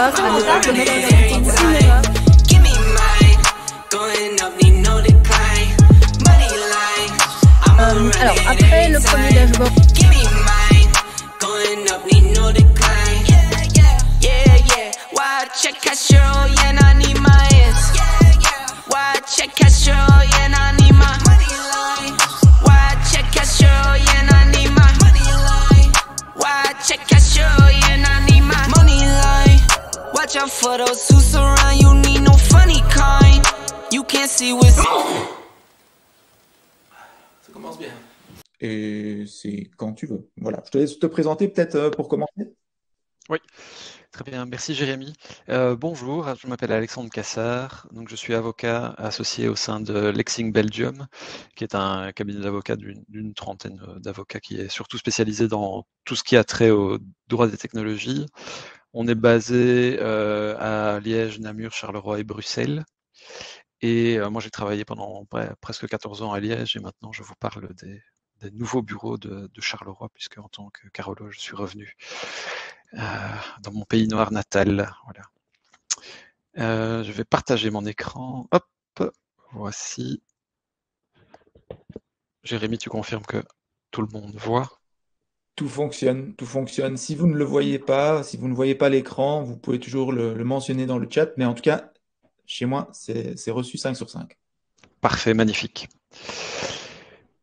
à ne pas commettre une erreur. Alors, après le premier dashboard, for those who surround you, need no funny kind. You can't see what's. Ça commence bien. Et c'est quand tu veux. Voilà, je te laisse te présenter peut-être pour commencer. Oui, très bien. Merci Jérémy. Bonjour, je m'appelle Alexandre Cassard. Donc, je suis avocat associé au sein de Lexing Belgium, qui est un cabinet d'avocats d'une trentaine d'avocats qui est surtout spécialisé dans tout ce qui a trait au droit des technologies. On est basé à Liège, Namur, Charleroi et Bruxelles. Et moi, j'ai travaillé pendant presque 14 ans à Liège et maintenant, je vous parle des nouveaux bureaux de Charleroi, puisque en tant que carolo, je suis revenu dans mon pays noir natal. Voilà. Je vais partager mon écran. Hop, voici. Jérémy, tu confirmes que tout le monde voit? Tout fonctionne, tout fonctionne. Si vous ne le voyez pas, si vous ne voyez pas l'écran, vous pouvez toujours le mentionner dans le chat. Mais en tout cas, chez moi, c'est reçu 5 sur 5. Parfait, magnifique.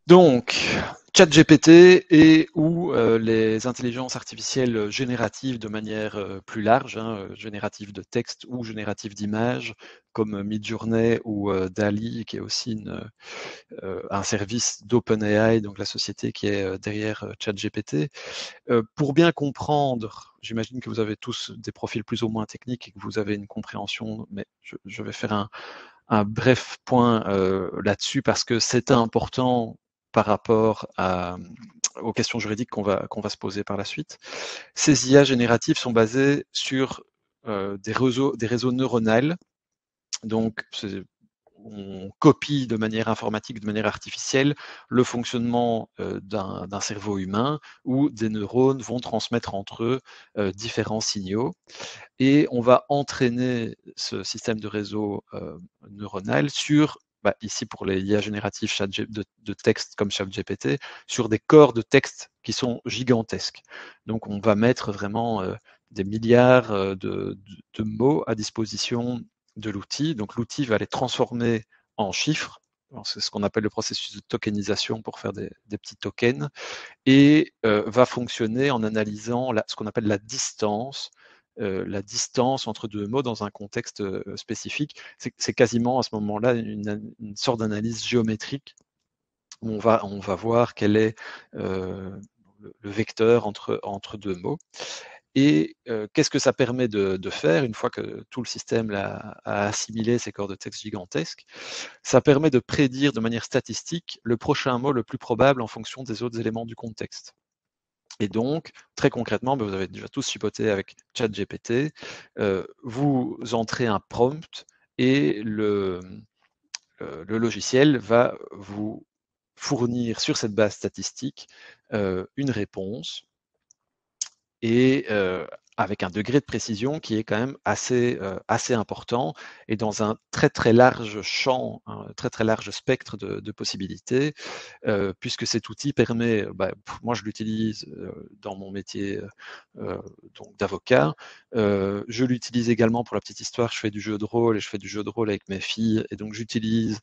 Donc, ChatGPT et ou les intelligences artificielles génératives de manière plus large, génératives de texte ou génératives d'images, comme Midjourney ou DALL-E, qui est aussi un service d'OpenAI, donc la société qui est derrière ChatGPT. Pour bien comprendre, j'imagine que vous avez tous des profils plus ou moins techniques et que vous avez une compréhension, mais je vais faire un bref point là-dessus parce que c'est important par rapport aux questions juridiques qu'on va se poser par la suite. Ces IA génératives sont basées sur des réseaux neuronaux. Donc, on copie de manière informatique, de manière artificielle, le fonctionnement d'un cerveau humain où des neurones vont transmettre entre eux différents signaux. Et on va entraîner ce système de réseau neuronal sur, ici pour les IA génératives de texte comme ChatGPT, sur des corps de texte qui sont gigantesques. Donc on va mettre vraiment des milliards de mots à disposition de l'outil. Donc l'outil va les transformer en chiffres. C'est ce qu'on appelle le processus de tokenisation pour faire des petits tokens, et va fonctionner en analysant ce qu'on appelle la distance entre deux mots dans un contexte spécifique. C'est quasiment à ce moment-là une sorte d'analyse géométrique où on va voir quel est le vecteur entre deux mots. Et qu'est-ce que ça permet de faire une fois que tout le système a assimilé ces corps de texte gigantesques? Ça permet de prédire de manière statistique le prochain mot le plus probable en fonction des autres éléments du contexte. Et donc, très concrètement, vous avez déjà tous chipoté avec ChatGPT, vous entrez un prompt et le logiciel va vous fournir sur cette base statistique une réponse, et avec un degré de précision qui est quand même assez important et dans un très très large champ, un très très large spectre de possibilités, puisque cet outil permet, moi je l'utilise dans mon métier donc d'avocat, je l'utilise également pour la petite histoire, je fais du jeu de rôle et je fais du jeu de rôle avec mes filles, et donc j'utilise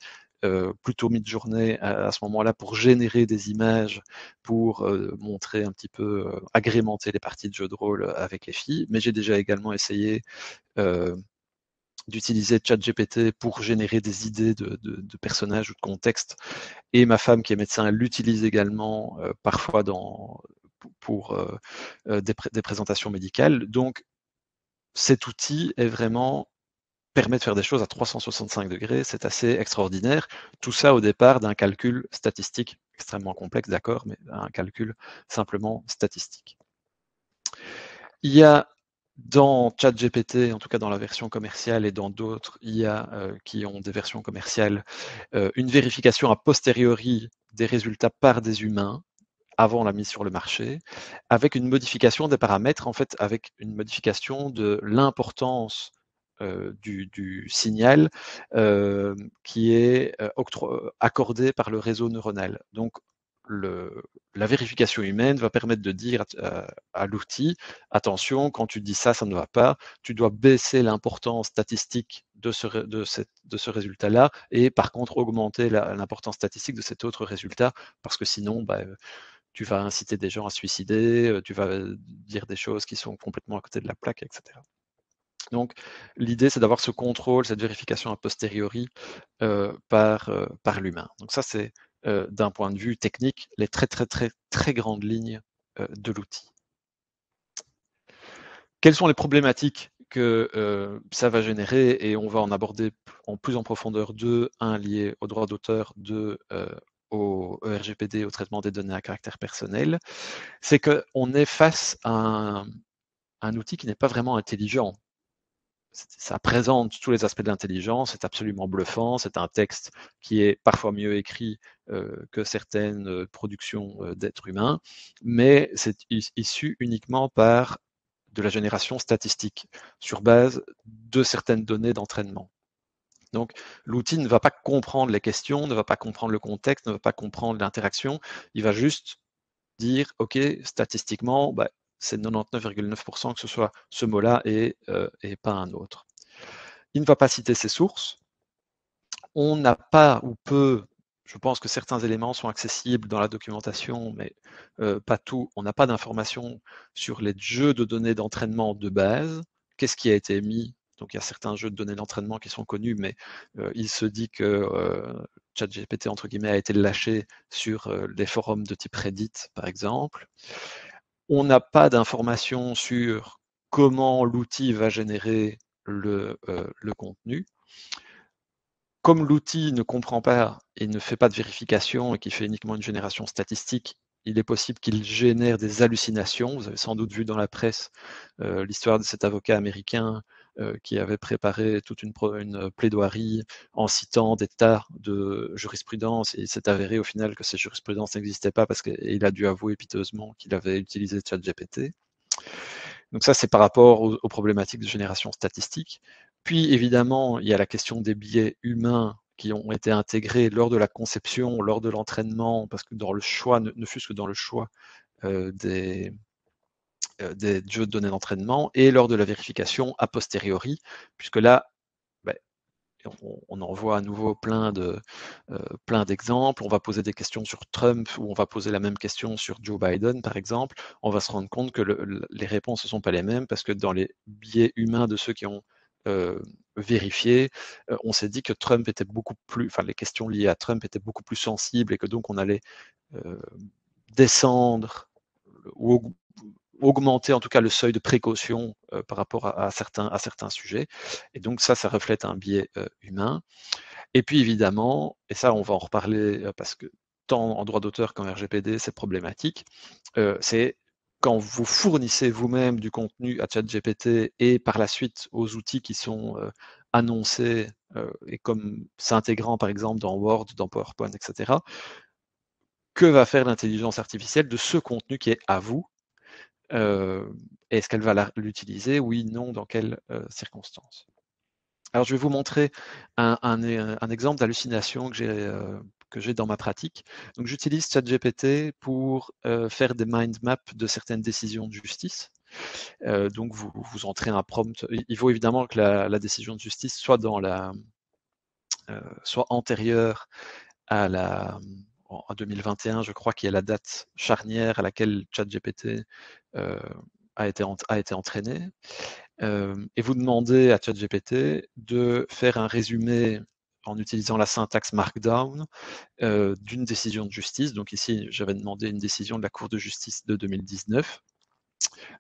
plutôt Midjourney à ce moment-là pour générer des images, pour montrer un petit peu, agrémenter les parties de jeux de rôle avec les filles, mais j'ai déjà également essayé d'utiliser ChatGPT pour générer des idées de personnages ou de contextes, et ma femme qui est médecin, elle l'utilise également parfois pour des présentations médicales. Donc cet outil permet de faire des choses à 365 degrés, c'est assez extraordinaire. Tout ça au départ d'un calcul statistique extrêmement complexe, d'accord, mais un calcul simplement statistique. Il y a dans ChatGPT, en tout cas dans la version commerciale et dans d'autres IA qui ont des versions commerciales, une vérification a posteriori des résultats par des humains avant la mise sur le marché, avec une modification des paramètres, en fait, avec une modification de l'importance du signal qui est accordé par le réseau neuronal. Donc, la vérification humaine va permettre de dire à l'outil, attention, quand tu dis ça, ça ne va pas, tu dois baisser l'importance statistique de ce résultat-là et par contre augmenter l'importance statistique de cet autre résultat, parce que sinon, tu vas inciter des gens à se suicider, tu vas dire des choses qui sont complètement à côté de la plaque, etc. Donc, l'idée, c'est d'avoir ce contrôle, cette vérification a posteriori par l'humain. Donc ça, c'est d'un point de vue technique, les très grandes lignes de l'outil. Quelles sont les problématiques que ça va générer? Et on va en aborder plus en profondeur deux, un lié au droit d'auteur, deux au RGPD, au traitement des données à caractère personnel. C'est qu'on est face à un outil qui n'est pas vraiment intelligent. Ça présente tous les aspects de l'intelligence, c'est absolument bluffant, c'est un texte qui est parfois mieux écrit que certaines productions d'êtres humains, mais c'est issu uniquement par de la génération statistique sur base de certaines données d'entraînement. Donc l'outil ne va pas comprendre les questions, ne va pas comprendre le contexte, ne va pas comprendre l'interaction, il va juste dire, OK, statistiquement, c'est 99,9% que ce soit ce mot-là et pas un autre. Il ne va pas citer ses sources. On n'a pas ou peu, je pense que certains éléments sont accessibles dans la documentation, mais pas tout. On n'a pas d'informations sur les jeux de données d'entraînement de base. Qu'est-ce qui a été mis? Donc il y a certains jeux de données d'entraînement qui sont connus, mais il se dit que ChatGPT, entre guillemets, a été lâché sur les forums de type Reddit, par exemple. On n'a pas d'informations sur comment l'outil va générer le contenu. Comme l'outil ne comprend pas et ne fait pas de vérification et qui fait uniquement une génération statistique, il est possible qu'il génère des hallucinations. Vous avez sans doute vu dans la presse l'histoire de cet avocat américain qui avait préparé toute une plaidoirie en citant des tas de jurisprudence et il s'est avéré au final que ces jurisprudences n'existaient pas parce qu'il a dû avouer piteusement qu'il avait utilisé ChatGPT. Donc ça, c'est par rapport aux problématiques de génération statistique. Puis évidemment, il y a la question des biais humains qui ont été intégrés lors de la conception, lors de l'entraînement, parce que dans le choix, ne fût-ce que dans le choix des jeux de données d'entraînement, et lors de la vérification a posteriori, puisque là, on en voit à nouveau plein d'exemples. On va poser des questions sur Trump ou on va poser la même question sur Joe Biden, par exemple. On va se rendre compte que les réponses ne sont pas les mêmes parce que dans les biais humains de ceux qui ont vérifié, on s'est dit que Trump était les questions liées à Trump étaient beaucoup plus sensibles et que donc on allait descendre ou augmenter en tout cas le seuil de précaution par rapport à certains sujets. Et donc ça reflète un biais humain. Et puis évidemment, et ça on va en reparler parce que tant en droit d'auteur qu'en RGPD, c'est problématique, c'est quand vous fournissez vous-même du contenu à ChatGPT et par la suite aux outils qui sont annoncés et comme s'intégrant par exemple dans Word, dans PowerPoint, etc., que va faire l'intelligence artificielle de ce contenu qui est à vous? Est-ce qu'elle va l'utiliser? Oui, non, dans quelles circonstances? Alors, je vais vous montrer un exemple d'hallucination que j'ai dans ma pratique. Donc, j'utilise ChatGPT pour faire des mind maps de certaines décisions de justice. Donc, vous entrez un prompt. Il faut évidemment que la décision de justice soit soit antérieure à 2021, je crois qu'il y a la date charnière à laquelle ChatGPT a été entraîné. Et vous demandez à ChatGPT de faire un résumé en utilisant la syntaxe Markdown d'une décision de justice. Donc ici, j'avais demandé une décision de la Cour de justice de 2019.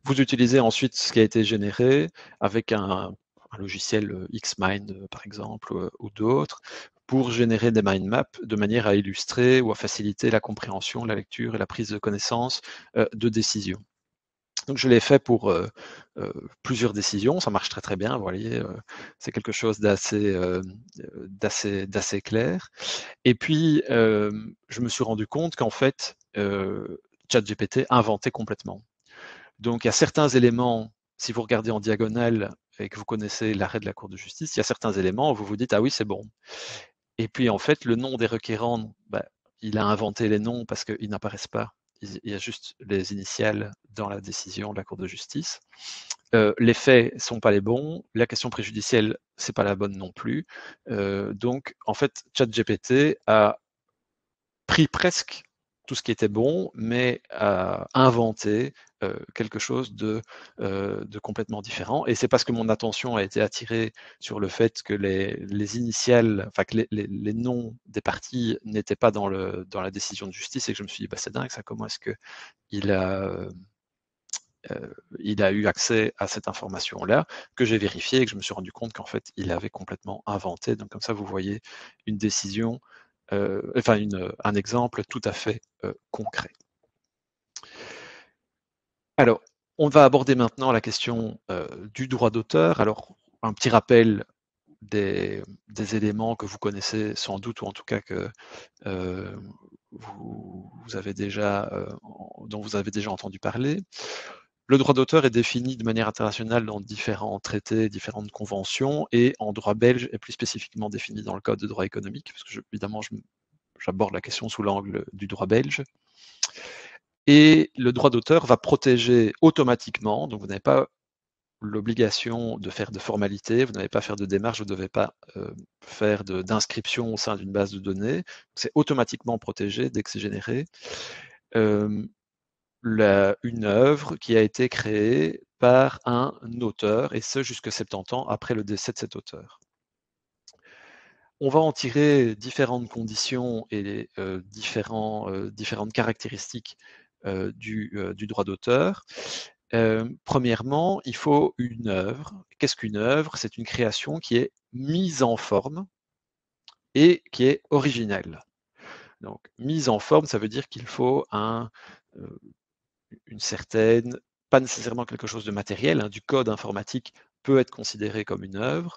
Vous utilisez ensuite ce qui a été généré avec un logiciel Xmind, par exemple, ou d'autres, pour générer des mind maps de manière à illustrer ou à faciliter la compréhension, la lecture et la prise de connaissance de décisions. Donc je l'ai fait pour plusieurs décisions, ça marche très bien, vous voyez, c'est quelque chose d'assez clair. Et puis je me suis rendu compte qu'en fait, ChatGPT inventé complètement. Donc il y a certains éléments, si vous regardez en diagonale et que vous connaissez l'arrêt de la Cour de justice, il y a certains éléments où vous vous dites ah oui c'est bon. Et puis en fait le nom des requérants, il a inventé les noms parce qu'ils n'apparaissent pas. Il y a juste les initiales dans la décision de la Cour de justice. Les faits sont pas les bons, la question préjudicielle c'est pas la bonne non plus. Donc en fait ChatGPT a pris presque tout ce qui était bon, mais a inventé quelque chose de complètement différent. Et c'est parce que mon attention a été attirée sur le fait que les initiales, enfin que les noms des parties n'étaient pas dans la décision de justice, et que je me suis dit, c'est dingue ça, comment est-ce qu'il a eu accès à cette information-là, que j'ai vérifié et que je me suis rendu compte qu'en fait, il avait complètement inventé. Donc comme ça, vous voyez une décision, un exemple tout à fait concret. Alors, on va aborder maintenant la question du droit d'auteur. Alors, un petit rappel des éléments que vous connaissez sans doute, ou en tout cas que vous avez déjà, dont vous avez déjà entendu parler. Le droit d'auteur est défini de manière internationale dans différents traités, différentes conventions, et en droit belge est plus spécifiquement défini dans le Code de droit économique, parce que évidemment j'aborde la question sous l'angle du droit belge. Et le droit d'auteur va protéger automatiquement, donc vous n'avez pas l'obligation de faire de formalités, vous n'avez pas à faire de démarche, vous ne devez pas faire d'inscription au sein d'une base de données, c'est automatiquement protégé dès que c'est généré. Une œuvre qui a été créée par un auteur, et ce jusque 70 ans après le décès de cet auteur. On va en tirer différentes conditions et différentes caractéristiques du droit d'auteur. Premièrement, il faut une œuvre. Qu'est-ce qu'une œuvre? C'est une création qui est mise en forme et qui est originelle. Donc, mise en forme, ça veut dire qu'il faut une certaine, pas nécessairement quelque chose de matériel, du code informatique peut être considéré comme une œuvre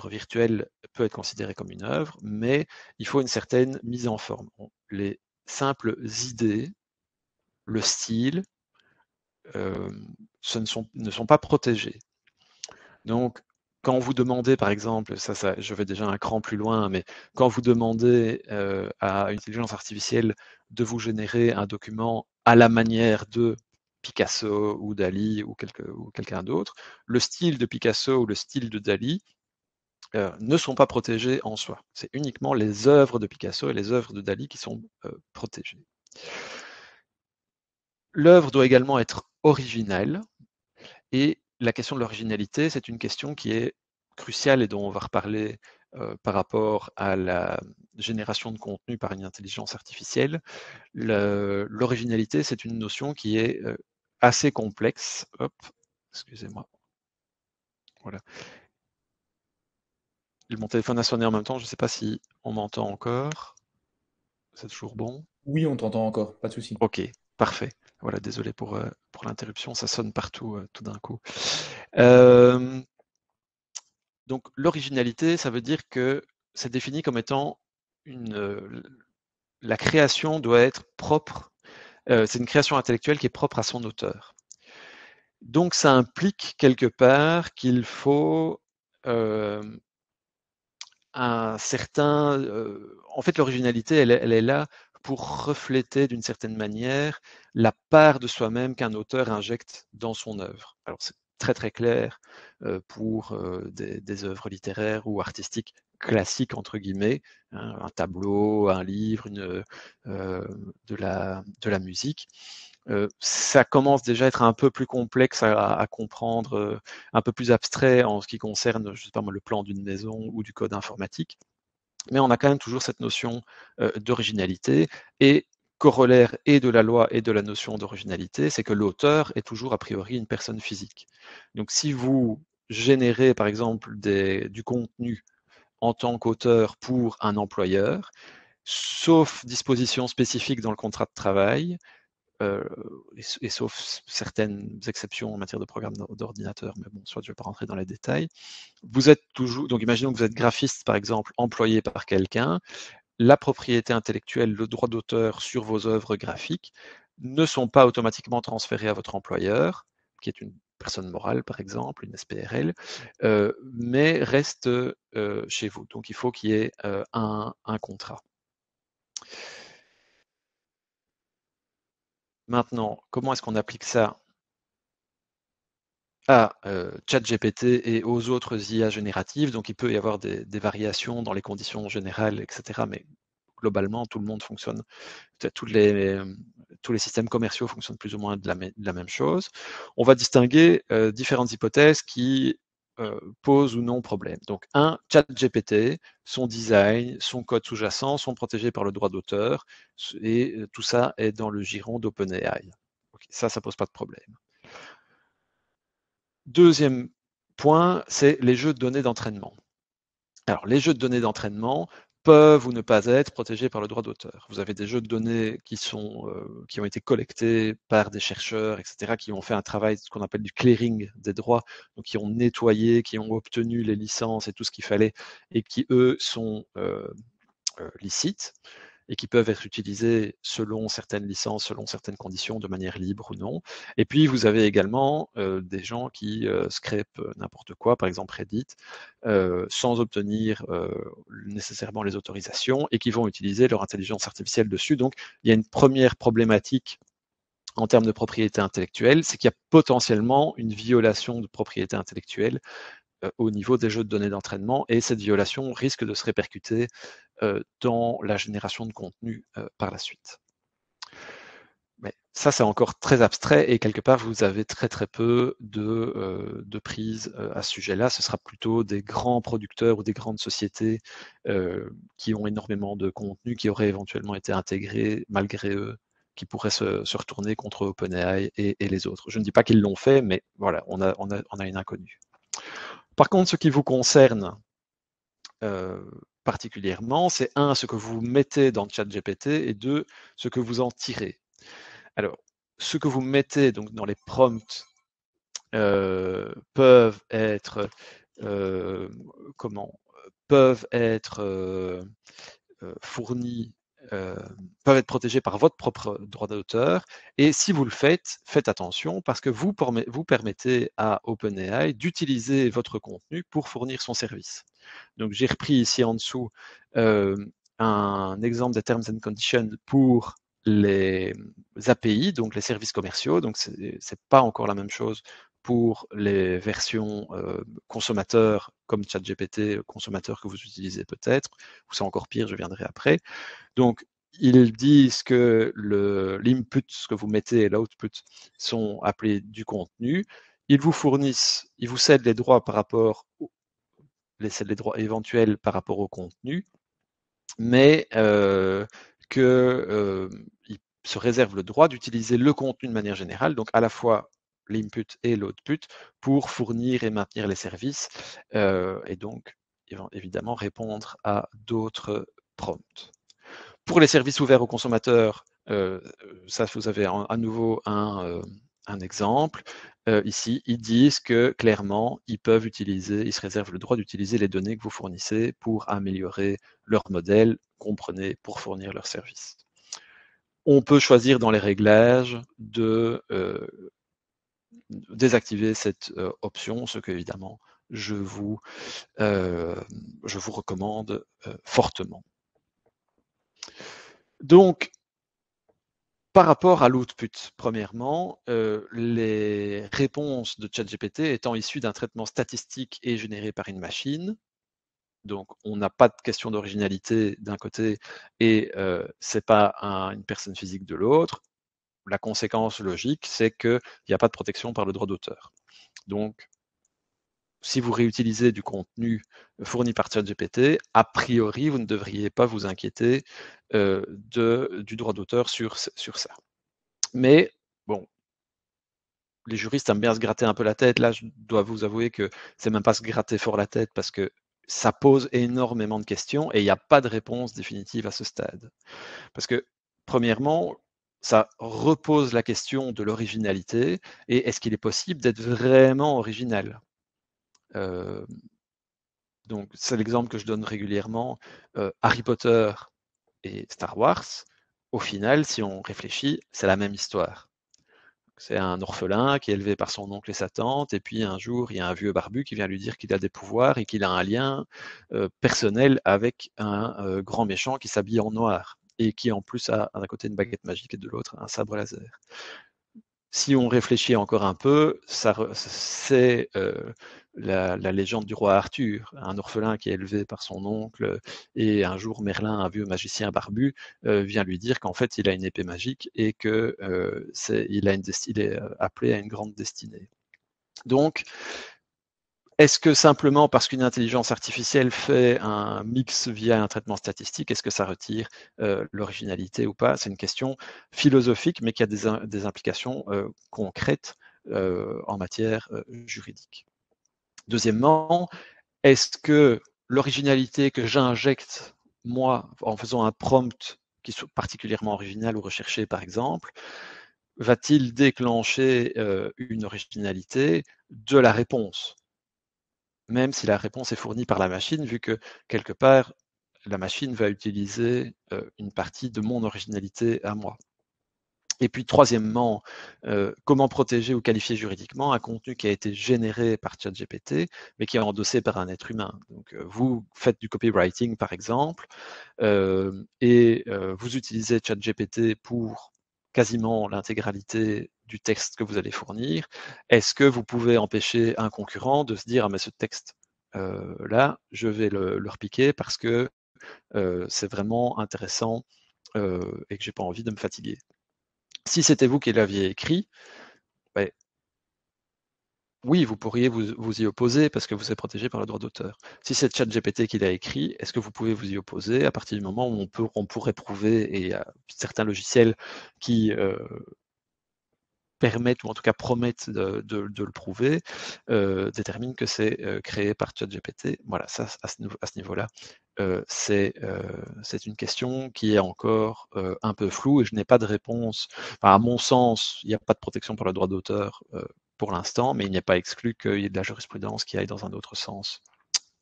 virtuelle peut être considérée comme une œuvre, mais il faut une certaine mise en forme. Les simples idées, le style, ne sont pas protégés. Donc, quand vous demandez, par exemple, je vais déjà un cran plus loin, mais quand vous demandez à une intelligence artificielle de vous générer un document à la manière de Picasso ou Dali ou quelqu'un d'autre, le style de Picasso ou le style de Dali ne sont pas protégés en soi. C'est uniquement les œuvres de Picasso et les œuvres de Dali qui sont protégées. L'œuvre doit également être originale, et la question de l'originalité, c'est une question qui est cruciale et dont on va reparler par rapport à la génération de contenu par une intelligence artificielle. L'originalité, c'est une notion qui est assez complexe. Hop, excusez-moi. Voilà. Mon téléphone a sonné en même temps, je ne sais pas si on m'entend encore. C'est toujours bon? Oui, on t'entend encore, pas de souci. Ok, parfait. Voilà, désolé pour l'interruption, ça sonne partout tout d'un coup. Donc l'originalité, ça veut dire que c'est défini comme étant la création doit être propre, c'est une création intellectuelle qui est propre à son auteur. Donc ça implique quelque part qu'il faut un certain... en fait, l'originalité, elle est là pour refléter d'une certaine manière la part de soi-même qu'un auteur injecte dans son œuvre. Alors c'est très très clair pour des œuvres littéraires ou artistiques classiques, entre guillemets, hein, un tableau, un livre, de la musique. Ça commence déjà à être un peu plus complexe à comprendre, un peu plus abstrait en ce qui concerne, je sais pas moi, le plan d'une maison ou du code informatique. Mais on a quand même toujours cette notion d'originalité, et corollaire et de la loi et de la notion d'originalité, c'est que l'auteur est toujours a priori une personne physique. Donc si vous générez par exemple du contenu en tant qu'auteur pour un employeur, sauf disposition spécifique dans le contrat de travail, et sauf certaines exceptions en matière de programme d'ordinateur, mais bon, soit je ne vais pas rentrer dans les détails, vous êtes toujours, donc imaginons que vous êtes graphiste par exemple, employé par quelqu'un, la propriété intellectuelle, le droit d'auteur sur vos œuvres graphiques ne sont pas automatiquement transférés à votre employeur, qui est une personne morale par exemple, une SPRL, mais restent chez vous. Donc il faut qu'il y ait un contrat. Maintenant, comment est-ce qu'on applique ça à ChatGPT et aux autres IA génératives? Donc il peut y avoir des variations dans les conditions générales, etc. Mais globalement, tout le monde fonctionne, tous les systèmes commerciaux fonctionnent plus ou moins de la même chose. On va distinguer différentes hypothèses qui posent ou non problème. Donc, ChatGPT, son design, son code sous-jacent sont protégés par le droit d'auteur et tout ça est dans le giron d'OpenAI. Okay, ça pose pas de problème. Deuxième point, c'est les jeux de données d'entraînement. Alors, les jeux de données d'entraînement peuvent ou ne pas être protégés par le droit d'auteur. Vous avez des jeux de données qui ont été collectés par des chercheurs, etc., qui ont fait un travail, ce qu'on appelle du clearing des droits, donc qui ont nettoyé, qui ont obtenu les licences et tout ce qu'il fallait, et qui, eux, sont licites, et qui peuvent être utilisés selon certaines licences, selon certaines conditions, de manière libre ou non. Et puis, vous avez également des gens qui scrapent n'importe quoi, par exemple Reddit, sans obtenir nécessairement les autorisations, et qui vont utiliser leur intelligence artificielle dessus. Donc, il y a une première problématique en termes de propriété intellectuelle, c'est qu'il y a potentiellement une violation de propriété intellectuelle au niveau des jeux de données d'entraînement, et cette violation risque de se répercuter dans la génération de contenu par la suite. Mais ça, c'est encore très abstrait, et quelque part, vous avez très très peu de prise à ce sujet-là. Ce sera plutôt des grands producteurs ou des grandes sociétés qui ont énormément de contenu, qui auraient éventuellement été intégrés malgré eux, qui pourraient se retourner contre OpenAI et les autres. Je ne dis pas qu'ils l'ont fait, mais voilà, on a une inconnue. Par contre, ce qui vous concerne particulièrement, c'est ce que vous mettez dans ChatGPT, et deux, ce que vous en tirez. Alors, ce que vous mettez donc dans les prompts peuvent être fournis, peuvent être protégés par votre propre droit d'auteur, et si vous le faites, faites attention, parce que vous permettez à OpenAI d'utiliser votre contenu pour fournir son service. Donc j'ai repris ici en dessous un exemple des Terms and Conditions pour les API, donc les services commerciaux. Donc c'est pas encore la même chose pour les versions consommateurs comme ChatGPT, consommateurs que vous utilisez peut-être, ou c'est encore pire, je viendrai après. Donc ils disent que l'input, ce que vous mettez, et l'output sont appelés du contenu. Ils vous fournissent, ils vous cèdent les droits par rapport les droits éventuels par rapport au contenu, mais qu'ils se réservent le droit d'utiliser le contenu de manière générale, donc à la fois l'input et l'output, pour fournir et maintenir les services, et donc ils vont évidemment répondre à d'autres prompts. Pour les services ouverts aux consommateurs, ça vous avez à nouveau un exemple. Ici, ils disent que clairement, ils se réservent le droit d'utiliser les données que vous fournissez pour améliorer leur modèle, comprenez, pour fournir leurs services. On peut choisir dans les réglages de désactiver cette option, ce que évidemment je vous recommande fortement. Donc, par rapport à l'output, premièrement, les réponses de ChatGPT étant issues d'un traitement statistique et généré par une machine, donc on n'a pas de question d'originalité d'un côté et c'est pas une personne physique de l'autre, la conséquence logique, c'est qu'il n'y a pas de protection par le droit d'auteur. Donc, si vous réutilisez du contenu fourni par ChatGPT, a priori, vous ne devriez pas vous inquiéter du droit d'auteur sur ça. Mais bon, les juristes aiment bien se gratter un peu la tête. Là, je dois vous avouer que c'est même pas se gratter fort la tête, parce que ça pose énormément de questions et il n'y a pas de réponse définitive à ce stade. Parce que, premièrement, ça repose la question de l'originalité, et est-ce qu'il est possible d'être vraiment original ? Donc, c'est l'exemple que je donne régulièrement. Harry Potter et Star Wars, au final, si on réfléchit, c'est la même histoire. C'est un orphelin qui est élevé par son oncle et sa tante, et puis un jour, il y a un vieux barbu qui vient lui dire qu'il a des pouvoirs et qu'il a un lien personnel avec un grand méchant qui s'habille en noir, et qui en plus a d'un côté une baguette magique et de l'autre un sabre laser. Si on réfléchit encore un peu, c'est la légende du roi Arthur, un orphelin qui est élevé par son oncle, et un jour Merlin, un vieux magicien barbu, vient lui dire qu'en fait il a une épée magique et que il est appelé à une grande destinée. Donc, est-ce que simplement parce qu'une intelligence artificielle fait un mix via un traitement statistique, est-ce que ça retire l'originalité ou pas? C'est une question philosophique, mais qui a des implications concrètes en matière juridique. Deuxièmement, est-ce que l'originalité que j'injecte, moi, en faisant un prompt qui soit particulièrement original ou recherché, par exemple, va-t-il déclencher une originalité de la réponse? Même si la réponse est fournie par la machine, vu que quelque part, la machine va utiliser une partie de mon originalité à moi. Et puis troisièmement, comment protéger ou qualifier juridiquement un contenu qui a été généré par ChatGPT, mais qui est endossé par un être humain. Donc vous faites du copywriting par exemple, et vous utilisez ChatGPT pour quasiment l'intégralité du texte que vous allez fournir. Est-ce que vous pouvez empêcher un concurrent de se dire « Ah mais ce texte là, je vais le repiquer parce que c'est vraiment intéressant et que j'ai pas envie de me fatiguer ». Si c'était vous qui l'aviez écrit, ben, oui, vous pourriez vous y opposer parce que vous êtes protégé par le droit d'auteur. Si c'est ChatGPT qui l'a écrit, est-ce que vous pouvez vous y opposer à partir du moment où on pourrait prouver, et il y a certains logiciels qui permettent, ou en tout cas promettent de le prouver, déterminent que c'est créé par ChatGPT. Voilà, ça, à ce niveau-là, c'est une question qui est encore un peu floue et je n'ai pas de réponse. Enfin, à mon sens, il n'y a pas de protection par le droit d'auteur pour l'instant, mais il n'est pas exclu qu'il y ait de la jurisprudence qui aille dans un autre sens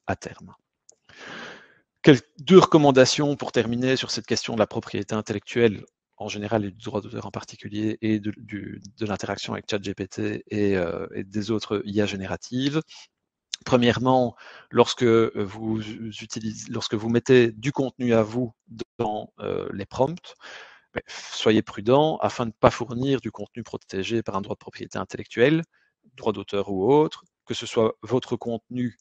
à terme. Deux recommandations pour terminer sur cette question de la propriété intellectuelle en général et du droit d'auteur en particulier, et de l'interaction avec ChatGPT et des autres IA génératives. Premièrement, lorsque vous mettez du contenu à vous dans les prompts, soyez prudent afin de ne pas fournir du contenu protégé par un droit de propriété intellectuelle, droit d'auteur ou autre, que ce soit votre contenu,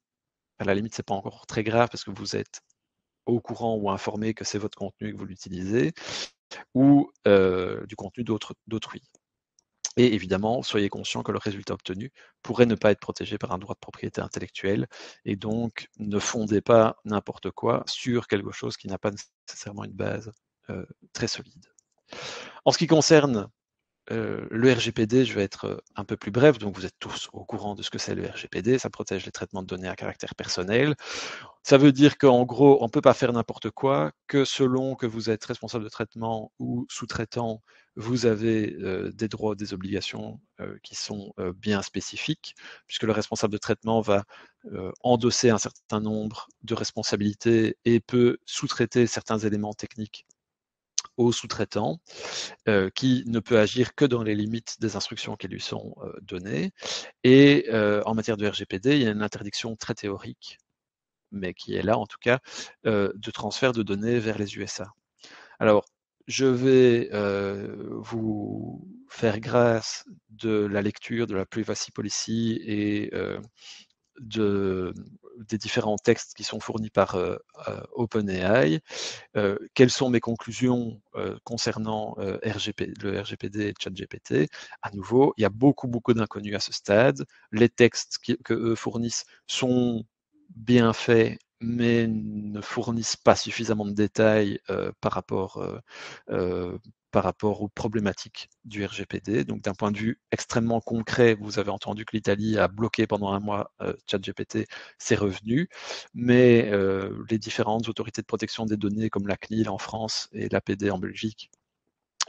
à la limite c'est pas encore très grave parce que vous êtes au courant ou informé que c'est votre contenu et que vous l'utilisez, ou du contenu d'autrui. Et évidemment, soyez conscient que le résultat obtenu pourrait ne pas être protégé par un droit de propriété intellectuelle, et donc ne fondez pas n'importe quoi sur quelque chose qui n'a pas nécessairement une base très solide. En ce qui concerne le RGPD, je vais être un peu plus bref, donc vous êtes tous au courant de ce que c'est le RGPD, ça protège les traitements de données à caractère personnel. Ça veut dire qu'en gros, on ne peut pas faire n'importe quoi, que selon que vous êtes responsable de traitement ou sous-traitant, vous avez des droits, des obligations qui sont bien spécifiques, puisque le responsable de traitement va endosser un certain nombre de responsabilités et peut sous-traiter certains éléments techniques au sous-traitant, qui ne peut agir que dans les limites des instructions qui lui sont données. Et en matière de RGPD, il y a une interdiction très théorique, mais qui est là en tout cas, de transfert de données vers les USA. Alors, je vais vous faire grâce de la lecture de la Privacy Policy et des différents textes qui sont fournis par OpenAI. Quelles sont mes conclusions concernant le RGPD et ChatGPT? À nouveau, il y a beaucoup d'inconnus à ce stade. Les textes que eux fournissent sont bien faits, mais ne fournissent pas suffisamment de détails par rapport aux problématiques du RGPD. Donc d'un point de vue extrêmement concret, vous avez entendu que l'Italie a bloqué pendant un mois ChatGPT, c'est revenu, mais les différentes autorités de protection des données comme la CNIL en France et l'APD en Belgique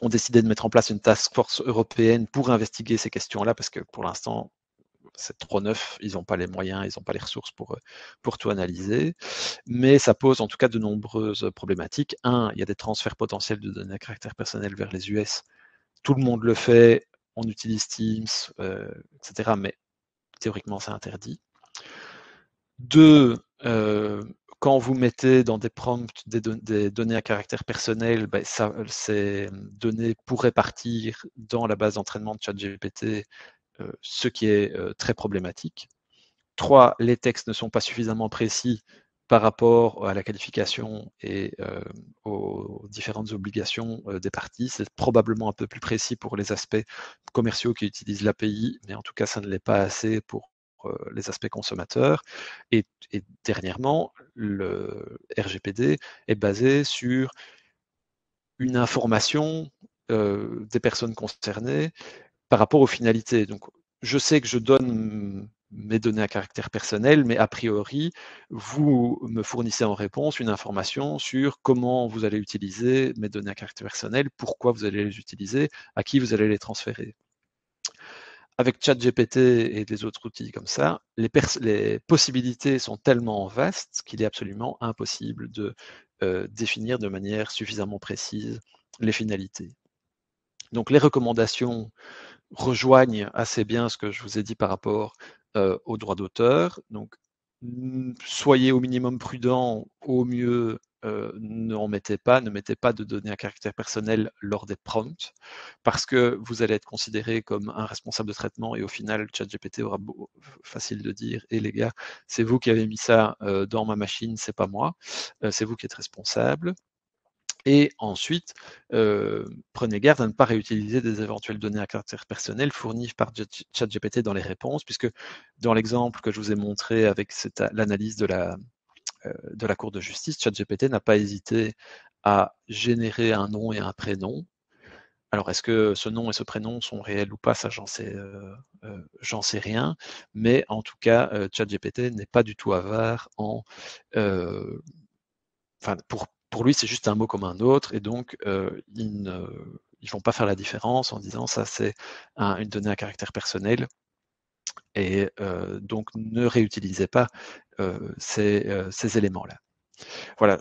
ont décidé de mettre en place une task force européenne pour investiguer ces questions-là, parce que pour l'instant, c'est trop neuf, ils n'ont pas les moyens, ils n'ont pas les ressources pour tout analyser. Mais ça pose en tout cas de nombreuses problématiques. Un, il y a des transferts potentiels de données à caractère personnel vers les US. Tout le monde le fait, on utilise Teams, etc. Mais théoriquement, c'est interdit. Deux, quand vous mettez dans des prompts des données à caractère personnel, ces données pourraient partir dans la base d'entraînement de ChatGPT, ce qui est très problématique. 3, les textes ne sont pas suffisamment précis par rapport à la qualification et aux différentes obligations des parties. C'est probablement un peu plus précis pour les aspects commerciaux qui utilisent l'API, mais en tout cas, ça ne l'est pas assez pour les aspects consommateurs. Et dernièrement, le RGPD est basé sur une information des personnes concernées par rapport aux finalités. Donc, je sais que je donne mes données à caractère personnel, mais a priori, vous me fournissez en réponse une information sur comment vous allez utiliser mes données à caractère personnel, pourquoi vous allez les utiliser, à qui vous allez les transférer. Avec ChatGPT et les autres outils comme ça, les possibilités sont tellement vastes qu'il est absolument impossible de définir de manière suffisamment précise les finalités. Donc les recommandations rejoignent assez bien ce que je vous ai dit par rapport aux droits d'auteur. Donc, soyez au minimum prudent, au mieux, ne mettez pas de données à caractère personnel lors des prompts, parce que vous allez être considéré comme un responsable de traitement et au final, ChatGPT aura facile de dire, et les gars, c'est vous qui avez mis ça dans ma machine, c'est pas moi, c'est vous qui êtes responsable. Et ensuite, prenez garde à ne pas réutiliser des éventuelles données à caractère personnel fournies par ChatGPT dans les réponses, puisque dans l'exemple que je vous ai montré avec l'analyse de la Cour de justice, ChatGPT n'a pas hésité à générer un nom et un prénom. Alors, est-ce que ce nom et ce prénom sont réels ou pas? Ça, j'en sais rien. Mais en tout cas, ChatGPT n'est pas du tout avare pour lui, c'est juste un mot comme un autre, et donc ils ne vont pas faire la différence en disant ça c'est une donnée à caractère personnel, et donc ne réutilisez pas ces éléments-là. Voilà,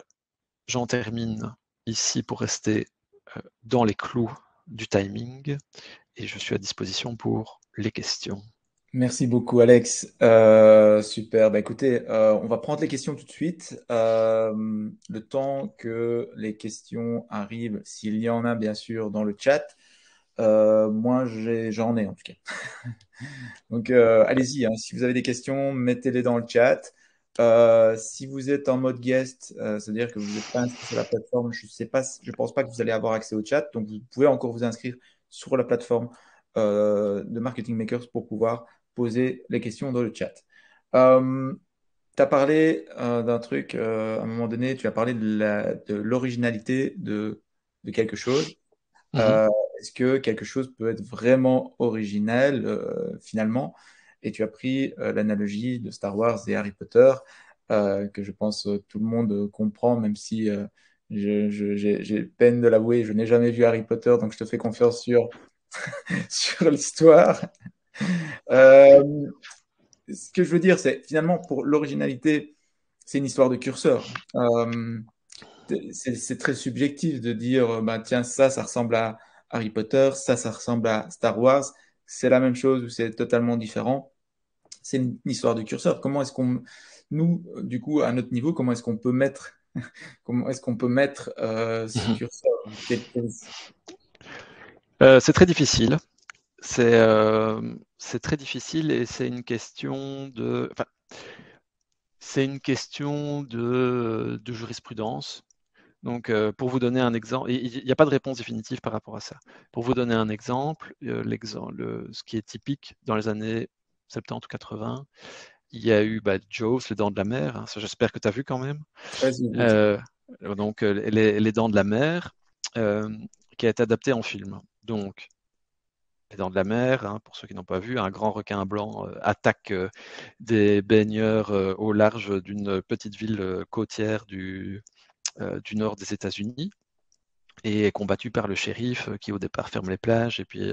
j'en termine ici pour rester dans les clous du timing, et je suis à disposition pour les questions. Merci beaucoup, Alex. Super. Bah, écoutez, on va prendre les questions tout de suite. Le temps que les questions arrivent, s'il y en a bien sûr dans le chat. Moi, j'en ai en tout cas. Donc, allez-y, hein. Si vous avez des questions, mettez-les dans le chat. Si vous êtes en mode guest, c'est-à-dire que vous n'êtes pas inscrit sur la plateforme, je pense pas que vous allez avoir accès au chat. Donc, vous pouvez encore vous inscrire sur la plateforme de Marketing Makers pour pouvoir poser les questions dans le chat. Tu as parlé d'un truc, à un moment donné, tu as parlé de l'originalité de quelque chose. Est-ce que quelque chose peut être vraiment original finalement? Et tu as pris l'analogie de Star Wars et Harry Potter, que je pense tout le monde comprend, même si j'ai peine de l'avouer, je n'ai jamais vu Harry Potter, donc je te fais confiance sur l'histoire. Ce que je veux dire, c'est finalement pour l'originalité, c'est une histoire de curseur. C'est très subjectif de dire, bah, tiens, ça ressemble à Harry Potter, ça ressemble à Star Wars. C'est la même chose ou c'est totalement différent. C'est une histoire de curseur. Comment est-ce qu'on, nous, du coup, à notre niveau, comment est-ce qu'on peut mettre ce curseur? C'est très difficile. C'est très difficile et c'est une question de jurisprudence. Donc, pour vous donner un exemple, il n'y a pas de réponse définitive par rapport à ça. Pour vous donner un exemple, ce qui est typique dans les années 70 ou 80, il y a eu Jaws, les Dents de la Mer, hein, ça j'espère que tu as vu quand même. Donc, les Dents de la Mer, qui a été adapté en film. Donc, les Dents de la Mer, hein, pour ceux qui n'ont pas vu, un grand requin blanc attaque des baigneurs au large d'une petite ville côtière du nord des États-Unis et est combattu par le shérif qui au départ ferme les plages, et puis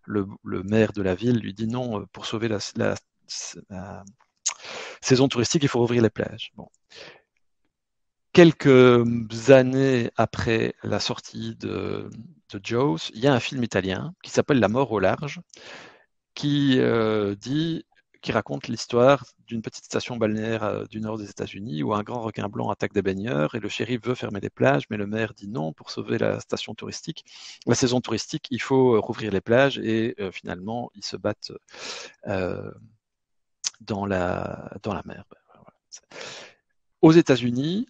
le maire de la ville lui dit non, pour sauver saison touristique, il faut rouvrir les plages. Bon. Quelques années après la sortie de Jaws, il y a un film italien qui s'appelle La mort au large, qui raconte l'histoire d'une petite station balnéaire du nord des États-Unis où un grand requin blanc attaque des baigneurs et le shérif veut fermer les plages, mais le maire dit non pour sauver la station touristique. La saison touristique, il faut rouvrir les plages et finalement, ils se battent dans la mer. Voilà. Aux États-Unis,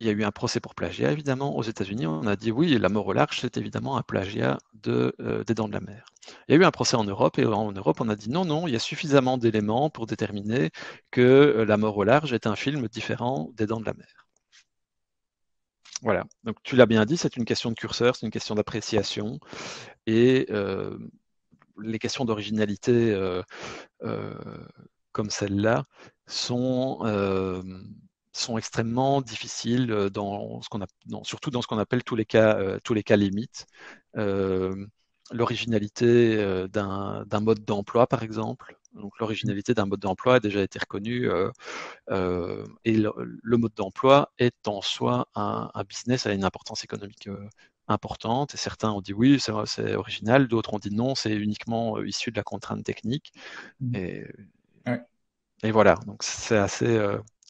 il y a eu un procès pour plagiat, évidemment. Aux États-Unis, on a dit oui, La mort au large, c'est évidemment un plagiat des Dents de la mer. Il y a eu un procès en Europe, et en Europe, on a dit non, non, il y a suffisamment d'éléments pour déterminer que La mort au large est un film différent des Dents de la mer. Voilà, donc tu l'as bien dit, c'est une question de curseur, c'est une question d'appréciation, et les questions d'originalité comme celle-là sont extrêmement difficiles surtout dans ce qu'on appelle tous les cas limites. L'originalité d'un mode d'emploi, par exemple. Donc l'originalité d'un mode d'emploi a déjà été reconnue et le mode d'emploi est en soi un business à une importance économique importante. Et certains ont dit oui, c'est original, d'autres ont dit non, c'est uniquement issu de la contrainte technique. Et voilà, donc c'est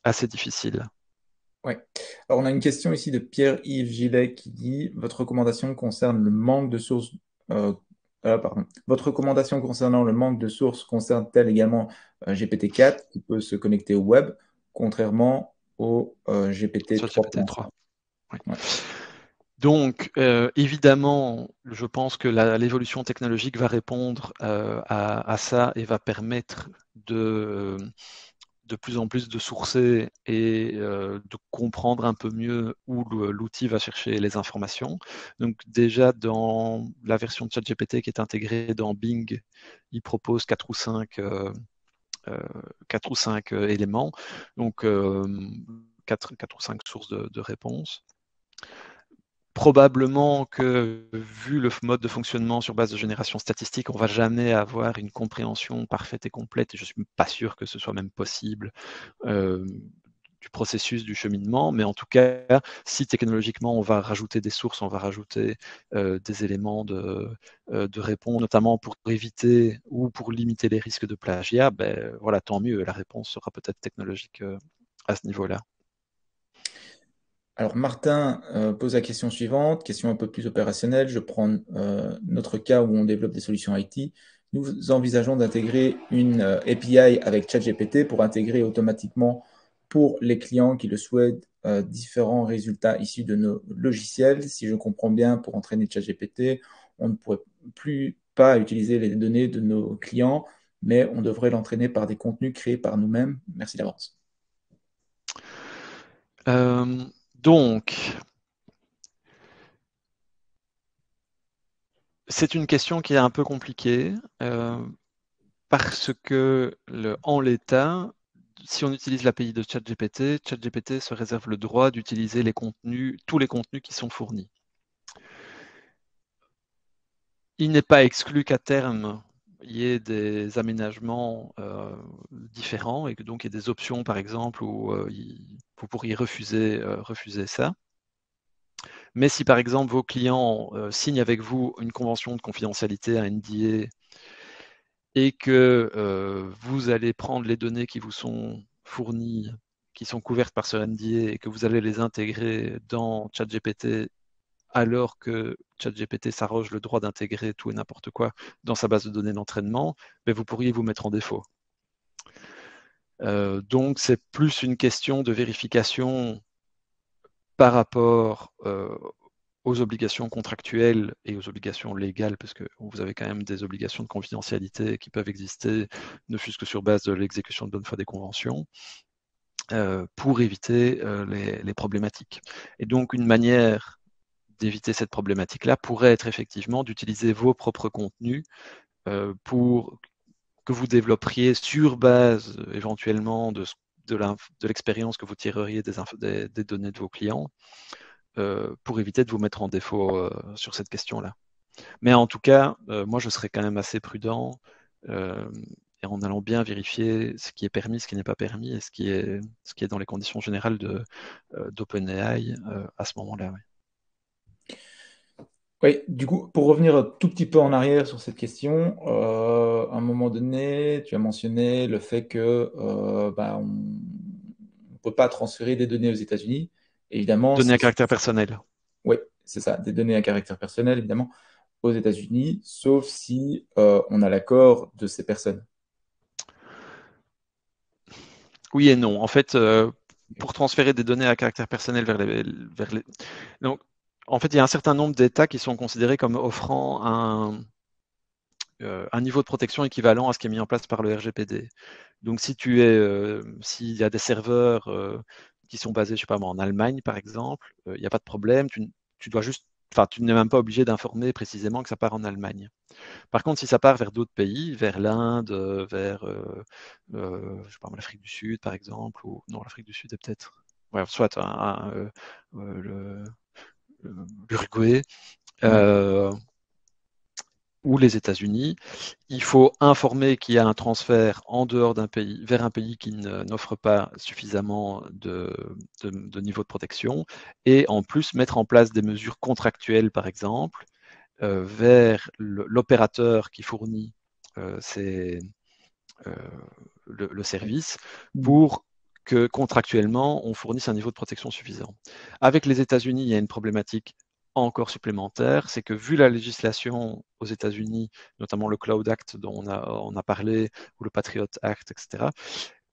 assez difficile. Ouais. Alors, on a une question ici de Pierre-Yves Gillet qui dit votre recommandation concerne le manque de sources. Pardon. Votre recommandation concernant le manque de sources concerne-t-elle également GPT-4 qui peut se connecter au web, contrairement au GPT Sur GPT 3.5? 3. Oui. Ouais. Donc, évidemment, je pense que l'évolution technologique va répondre à ça et va permettre de plus en plus de sourcer et de comprendre un peu mieux où l'outil va chercher les informations. Donc déjà, dans la version de ChatGPT qui est intégrée dans Bing, il propose 4 ou 5 éléments, donc 4 ou 5 sources de réponses. Probablement que, vu le mode de fonctionnement sur base de génération statistique, on ne va jamais avoir une compréhension parfaite et complète, et je ne suis pas sûr que ce soit même possible du processus du cheminement, mais en tout cas, si technologiquement on va rajouter des sources, on va rajouter des éléments de réponse, notamment pour éviter ou pour limiter les risques de plagiat, ben voilà, tant mieux, la réponse sera peut-être technologique à ce niveau-là. Alors Martin pose la question suivante, question un peu plus opérationnelle. Je prends notre cas où on développe des solutions IT. Nous envisageons d'intégrer une API avec ChatGPT pour intégrer automatiquement pour les clients qui le souhaitent différents résultats issus de nos logiciels. Si je comprends bien, pour entraîner ChatGPT, on ne pourrait plus pas utiliser les données de nos clients, mais on devrait l'entraîner par des contenus créés par nous-mêmes. Merci d'avance. Donc, c'est une question qui est un peu compliquée parce que en l'état, si on utilise l'API de ChatGPT, ChatGPT se réserve le droit d'utiliser tous les contenus qui sont fournis. Il n'est pas exclu qu'à terme, il y ait des aménagements différents et que donc il y ait des options, par exemple, où vous pourriez refuser ça. Mais si, par exemple, vos clients signent avec vous une convention de confidentialité, un NDA, et que vous allez prendre les données qui vous sont fournies, qui sont couvertes par ce NDA, et que vous allez les intégrer dans ChatGPT, alors que ChatGPT s'arroge le droit d'intégrer tout et n'importe quoi dans sa base de données d'entraînement, ben vous pourriez vous mettre en défaut. Donc c'est plus une question de vérification par rapport aux obligations contractuelles et aux obligations légales, parce que vous avez quand même des obligations de confidentialité qui peuvent exister, ne fût-ce que sur base de l'exécution de bonne foi des conventions, pour éviter les problématiques. Et donc une manière d'éviter cette problématique-là pourrait être effectivement d'utiliser vos propres contenus pour que vous développeriez sur base éventuellement de l'expérience que vous tireriez des données de vos clients pour éviter de vous mettre en défaut sur cette question-là. Mais en tout cas, moi je serais quand même assez prudent et en allant bien vérifier ce qui est permis, ce qui n'est pas permis, et ce qui est dans les conditions générales d'OpenAI à ce moment-là. Oui. Oui, du coup, pour revenir un tout petit peu en arrière sur cette question, à un moment donné, tu as mentionné le fait que on ne peut pas transférer des données aux États-Unis. Évidemment, Données à caractère personnel. oui, c'est ça, des données à caractère personnel, évidemment, aux États-Unis, sauf si on a l'accord de ces personnes. Oui et non. En fait, pour transférer des données à caractère personnel Donc, en fait, il y a un certain nombre d'États qui sont considérés comme offrant un niveau de protection équivalent à ce qui est mis en place par le RGPD. Donc, s'il y a des serveurs qui sont basés, je sais pas moi, en Allemagne, par exemple, il n'y a pas de problème. Tu dois juste, enfin, tu n'es même pas obligé d'informer précisément que ça part en Allemagne. Par contre, si ça part vers d'autres pays, vers l'Inde, vers, je sais pas moi, l'Afrique du Sud, par exemple, ou non, l'Afrique du Sud est peut-être, ouais, soit l'Uruguay. Ou les États-Unis, il faut informer qu'il y a un transfert en dehors d'un pays vers un pays qui n'offre pas suffisamment de niveau de protection, et en plus mettre en place des mesures contractuelles, par exemple, vers l'opérateur qui fournit le service, pour que contractuellement on fournisse un niveau de protection suffisant. Avec les États-Unis, il y a une problématique encore supplémentaire, c'est que vu la législation aux États-Unis, notamment le Cloud Act dont on a parlé, ou le Patriot Act, etc.,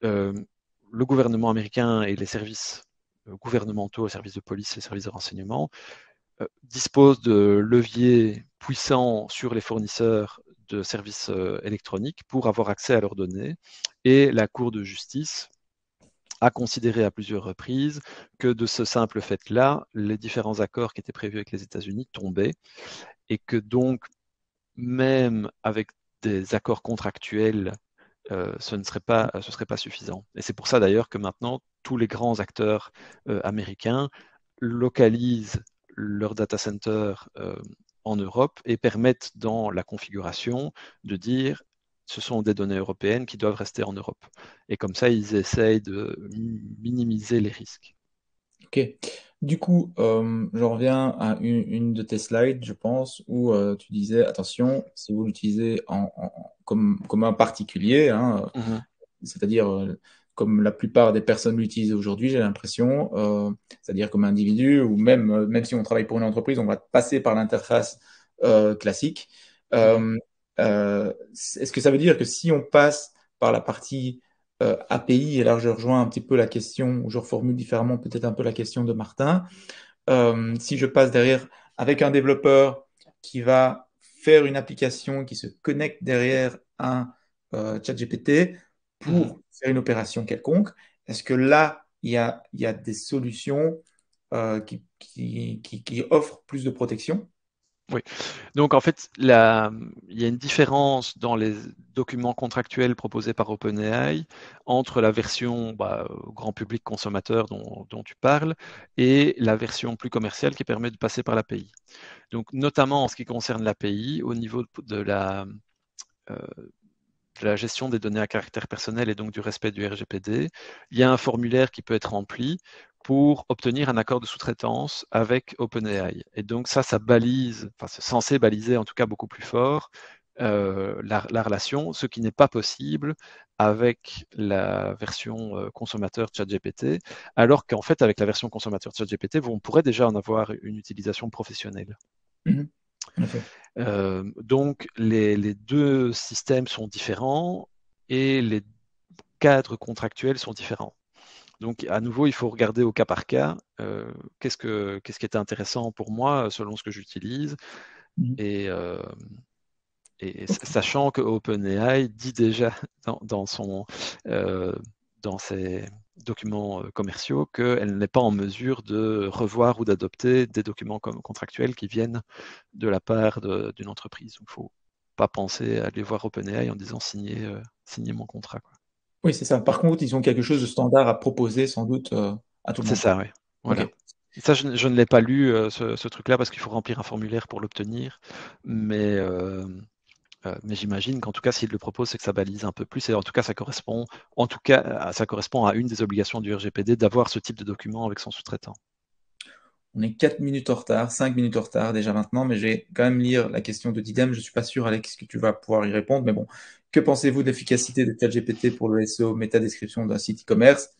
le gouvernement américain et les services gouvernementaux, les services de police, les services de renseignement, disposent de leviers puissants sur les fournisseurs de services électroniques pour avoir accès à leurs données. Et la Cour de justice a considéré à plusieurs reprises que de ce simple fait-là, les différents accords qui étaient prévus avec les États-Unis tombaient, et que donc, même avec des accords contractuels, ce ne serait pas suffisant. Et c'est pour ça d'ailleurs que maintenant, tous les grands acteurs américains localisent leur data center en Europe et permettent dans la configuration de dire ce sont des données européennes qui doivent rester en Europe. Et comme ça, ils essayent de minimiser les risques. Ok. Du coup, je reviens à une de tes slides, je pense, où tu disais, attention, si vous l'utilisez comme un particulier, hein, c'est-à-dire comme la plupart des personnes l'utilisent aujourd'hui, j'ai l'impression, c'est-à-dire comme individu, ou même si on travaille pour une entreprise, on va passer par l'interface classique. Est-ce que ça veut dire que si on passe par la partie API, et là je rejoins un petit peu la question, ou je reformule différemment peut-être un peu la question de Martin, si je passe derrière avec un développeur qui va faire une application qui se connecte derrière un ChatGPT pour faire une opération quelconque, est-ce que là, il y a des solutions qui offrent plus de protection? Oui. Donc en fait, il y a une différence dans les documents contractuels proposés par OpenAI entre la version grand public consommateur dont tu parles et la version plus commerciale qui permet de passer par l'API. Donc notamment en ce qui concerne l'API, au niveau de la gestion des données à caractère personnel et donc du respect du RGPD, il y a un formulaire qui peut être rempli pour obtenir un accord de sous-traitance avec OpenAI. Et donc ça balise, enfin c'est censé baliser en tout cas beaucoup plus fort la relation, ce qui n'est pas possible avec la version consommateur ChatGPT, alors qu'en fait avec la version consommateur ChatGPT, on pourrait déjà en avoir une utilisation professionnelle. Donc les deux systèmes sont différents et les cadres contractuels sont différents. Donc à nouveau, il faut regarder au cas par cas qu'est-ce qui est intéressant pour moi selon ce que j'utilise, et sachant que OpenAI dit déjà dans ses documents commerciaux qu'elle n'est pas en mesure de revoir ou d'adopter des documents contractuels qui viennent de la part d'une entreprise. Donc, il ne faut pas penser à aller voir OpenAI en disant signez mon contrat, quoi. Oui, c'est ça. Par contre, ils ont quelque chose de standard à proposer sans doute à tout le monde. C'est ça, oui. Voilà. Okay. Ça, je ne l'ai pas lu, ce truc-là, parce qu'il faut remplir un formulaire pour l'obtenir. Mais Mais j'imagine qu'en tout cas, s'il le propose, c'est que ça balise un peu plus et en tout cas, ça correspond à une des obligations du RGPD d'avoir ce type de document avec son sous-traitant. On est 4 minutes en retard, 5 minutes en retard déjà maintenant, mais je vais quand même lire la question de Didem. Je ne suis pas sûr, Alex, que tu vas pouvoir y répondre, mais bon. Que pensez-vous de l'efficacité de ChatGPT pour le SEO, métadescription d'un site e-commerce?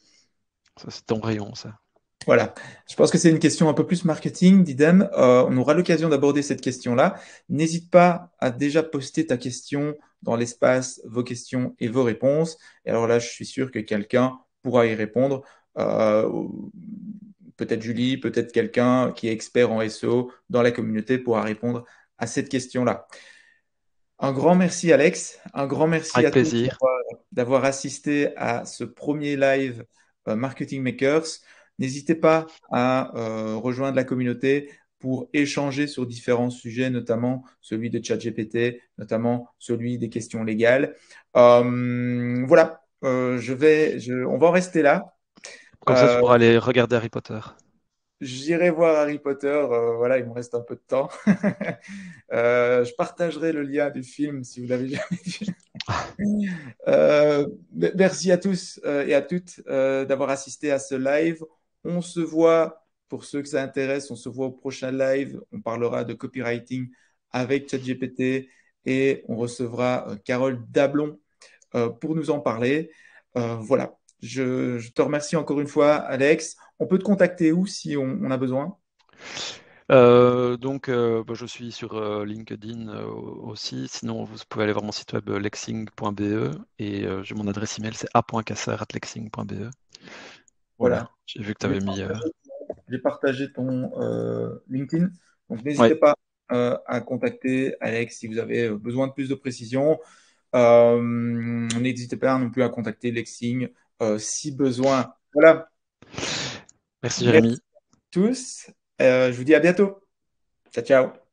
Ça, c'est ton rayon, ça. Voilà. Je pense que c'est une question un peu plus marketing, Didem. On aura l'occasion d'aborder cette question-là. N'hésite pas à déjà poster ta question dans l'espace vos questions et vos réponses. Et alors là, je suis sûr que quelqu'un pourra y répondre. Euh, Peut-être Julie, peut-être quelqu'un qui est expert en SEO dans la communauté pourra répondre à cette question-là. Un grand merci Alex, un grand merci Avec à tous plaisir. d'avoir assisté à ce premier live Marketing Makers. N'hésitez pas à rejoindre la communauté pour échanger sur différents sujets, notamment celui de ChatGPT, notamment celui des questions légales. Voilà, on va en rester là. Comme ça, tu Euh, pourras aller regarder Harry Potter. J'irai voir Harry Potter, voilà, il me reste un peu de temps. Je partagerai le lien du film si vous l'avez jamais vu. Merci à tous et à toutes d'avoir assisté à ce live. On se voit, pour ceux que ça intéresse, on se voit au prochain live. On parlera de copywriting avec ChatGPT et on recevra Carole Dablon pour nous en parler. Voilà, je te remercie encore une fois, Alex. On peut te contacter où si on a besoin? Je suis sur LinkedIn aussi. Sinon, vous pouvez aller voir mon site web lexing.be et j'ai mon adresse email, c'est a.casser@lexing.be. Voilà, Voilà. j'ai vu que tu J'ai avais mis. partagé, j'ai partagé ton LinkedIn. Donc, n'hésitez Ouais, pas à contacter Alex si vous avez besoin de plus de précision. N'hésitez pas non plus à contacter Lexing si besoin. Voilà. merci Merci Jérémy. à tous. Je vous dis à bientôt. Ciao, ciao.